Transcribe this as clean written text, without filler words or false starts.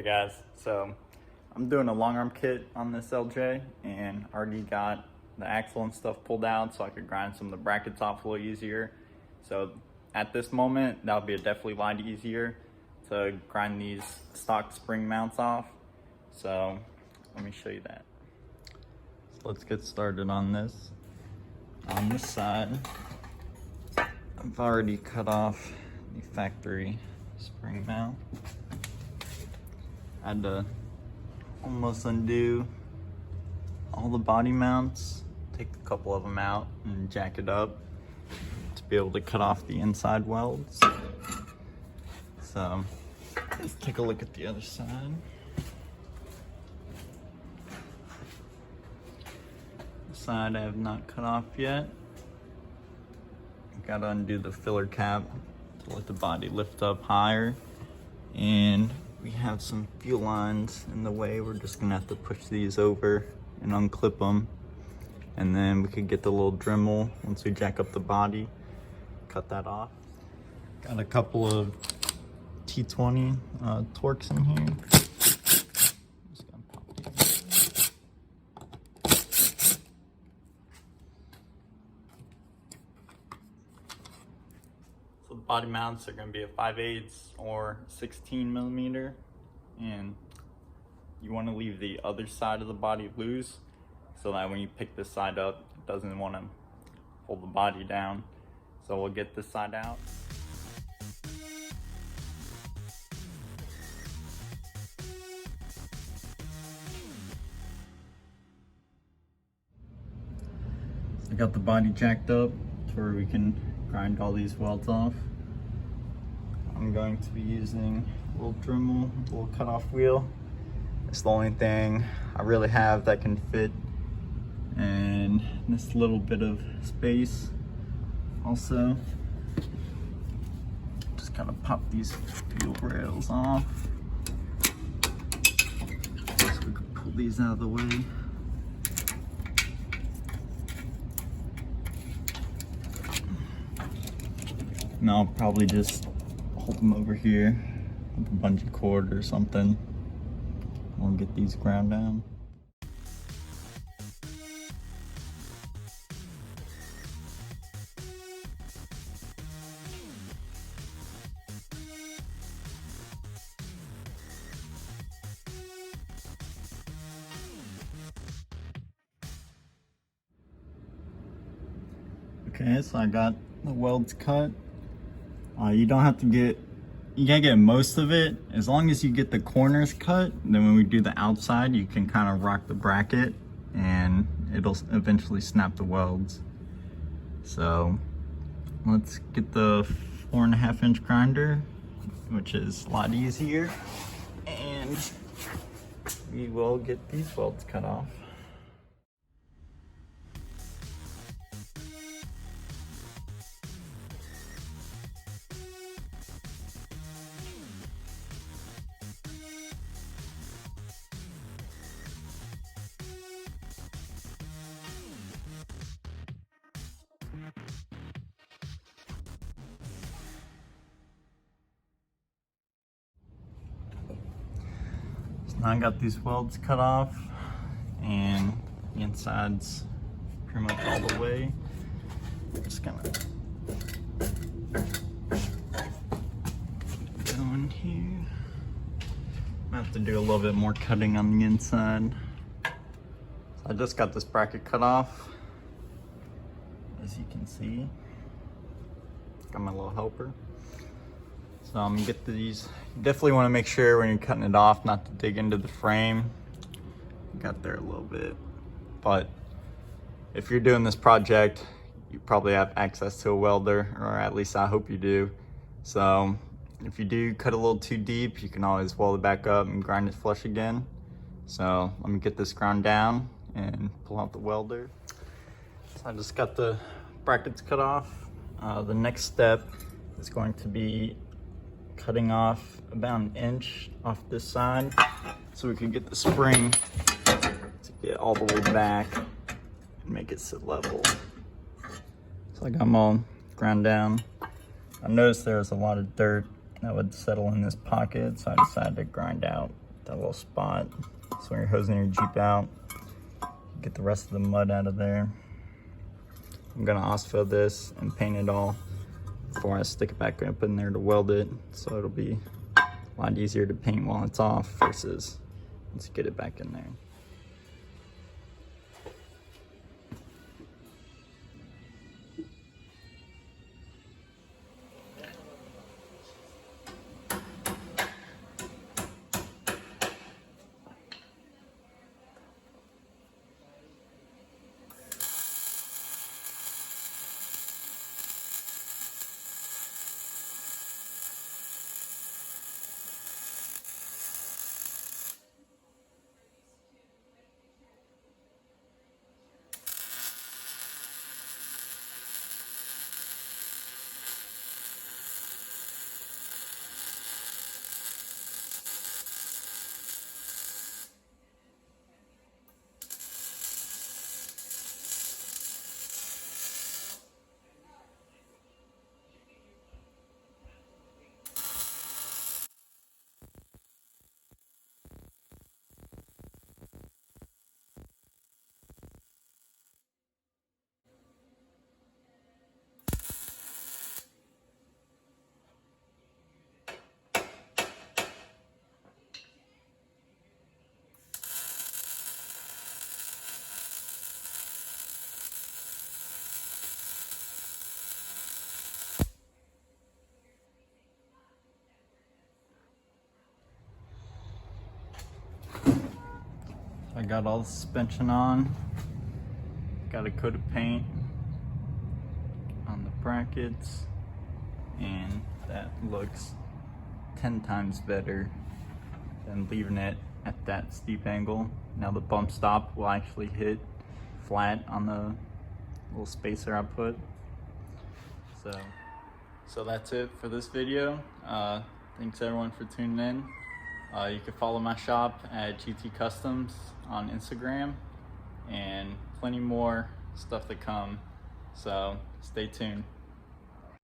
Guys, so I'm doing a long arm kit on this LJ and already got the axle and stuff pulled out so I could grind some of the brackets off a little easier. So at this moment, that would be definitely a lot easier to grind these stock spring mounts off. So let me show you that. So let's get started on this. On this side, I've already cut off the factory spring mount. I had to almost undo all the body mounts, take a couple of them out and jack it up to be able to cut off the inside welds. So let's take a look at the other side. The side I have not cut off yet. Gotta undo the filler cap to let the body lift up higher, and we have some fuel lines in the way. We're just gonna have to push these over and unclip them, and then we could get the little Dremel once we jack up the body, cut that off. Got a couple of T20 Torx in here. Just gonna pop these. So the body mounts are gonna be a 5/8 or 16 millimeter, and you want to leave the other side of the body loose so that when you pick this side up, it doesn't want to hold the body down. So we'll get this side out. I got the body jacked up to where we can grind all these welds off. I'm going to be using a little Dremel, a little cutoff wheel. It's the only thing I really have that can fit in this little bit of space. Also, just kind of pop these wheel rails off so we can pull these out of the way. Now I'll probably just hold them over here with a bungee cord or something. We'll get these ground down. Okay, so I got the welds cut. You don't have to get, you can't get most of it. As long as you get the corners cut, then when we do the outside, you can kind of rock the bracket and it'll eventually snap the welds. So let's get the 4.5-inch grinder, which is a lot easier, and we will get these welds cut off. Now I got these welds cut off and the inside's pretty much all the way. Just gonna go in here. I have to do a little bit more cutting on the inside. So I just got this bracket cut off, as you can see. Got my little helper. So I'm gonna get these. You definitely want to make sure when you're cutting it off not to dig into the frame. Got there a little bit, but if you're doing this project, you probably have access to a welder, or at least I hope you do. So if you do cut a little too deep, you can always weld it back up and grind it flush again. So let me get this ground down and pull out the welder. So I just got the brackets cut off. The next step is going to be cutting off about 1 inch off this side so we can get the spring to get all the way back and make it sit level. So I got them all ground down. I noticed there was a lot of dirt that would settle in this pocket, so I decided to grind out that little spot. So when you're hosing your Jeep out, get the rest of the mud out of there. I'm gonna osfill this and paint it all before I stick it back up in there to weld it. So it'll be a lot easier to paint while it's off versus once you get it back in there. I got all the suspension on, got a coat of paint on the brackets, and that looks 10 times better than leaving it at that steep angle. Now the bump stop will actually hit flat on the little spacer I put. So that's it for this video. Thanks everyone for tuning in. You can follow my shop at GT Customs on Instagram, and plenty more stuff to come, so stay tuned.